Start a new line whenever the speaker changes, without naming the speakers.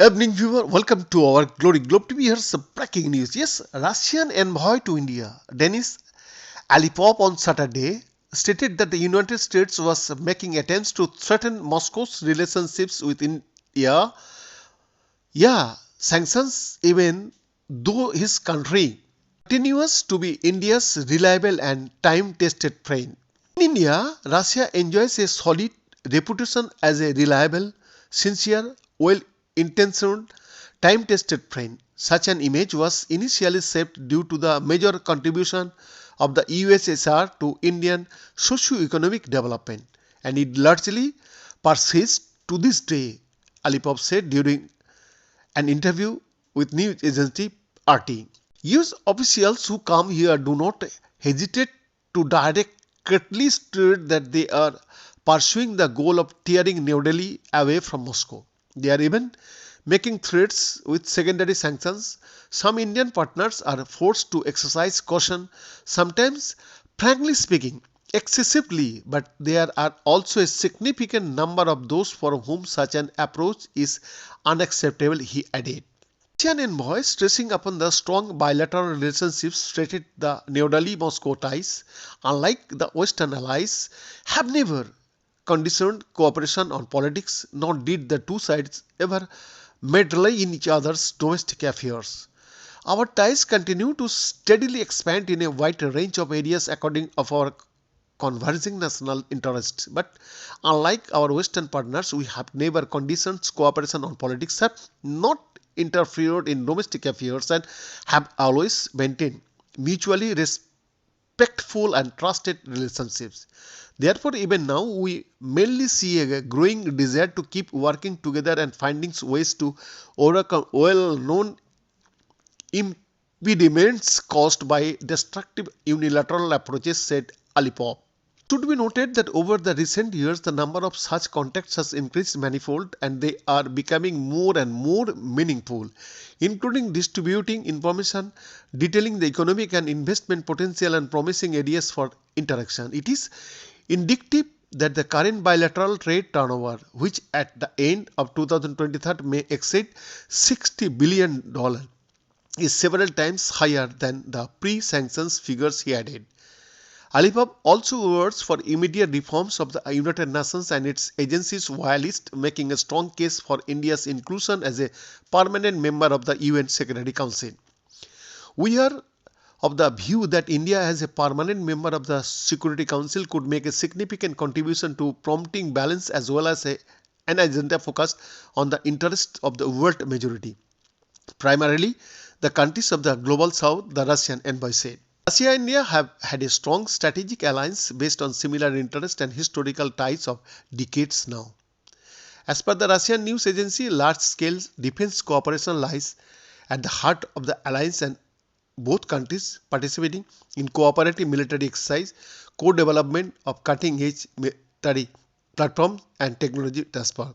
Evening viewer, welcome to our Glory Globe TV. Here's some breaking news. Yes, Russian envoy to India, Denis Alipov, on Saturday stated that the United States was making attempts to threaten Moscow's relationships with India. Yeah, sanctions, even though his country continues to be India's reliable and time-tested friend. In India, Russia enjoys a solid reputation as a reliable, sincere, well-intentioned, time-tested friend. Such an image was initially shaped due to the major contribution of the USSR to Indian socio-economic development, and it largely persists to this day, Alipov said during an interview with news agency RT. US officials who come here do not hesitate to directly state that they are pursuing the goal of tearing New Delhi away from Moscow. They are even making threats with secondary sanctions. Some Indian partners are forced to exercise caution, sometimes, frankly speaking, excessively, but there are also a significant number of those for whom such an approach is unacceptable, he added. Russian envoy, stressing upon the strong bilateral relationships, stated the New Delhi-Moscow ties, unlike the Western allies, have never conditioned cooperation on politics, nor did the two sides ever meddle in each other's domestic affairs. Our ties continue to steadily expand in a wide range of areas according to our converging national interests. But unlike our Western partners, we have never conditioned cooperation on politics, have not interfered in domestic affairs, and have always maintained mutually respectful and trusted relationships. Therefore, even now, we mainly see a growing desire to keep working together and finding ways to overcome well-known impediments caused by destructive unilateral approaches, said Alipov. It should be noted that over the recent years, the number of such contacts has increased manifold, and they are becoming more and more meaningful, including distributing information, detailing the economic and investment potential and promising areas for interaction. It is indicative that the current bilateral trade turnover, which at the end of 2023 may exceed $60 billion, is several times higher than the pre-sanctions figures, he added. Alipov also urged for immediate reforms of the United Nations and its agencies, whilst making a strong case for India's inclusion as a permanent member of the UN Security Council. We are of the view that India as a permanent member of the Security Council could make a significant contribution to promoting balance as well as an agenda focused on the interests of the world majority, primarily the countries of the global south, the Russian envoy said. Russia and India have had a strong strategic alliance based on similar interests and historical ties of decades now. As per the Russian news agency, large-scale defense cooperation lies at the heart of the alliance, and both countries participating in cooperative military exercise, co-development of cutting-edge military platforms and technology transfer.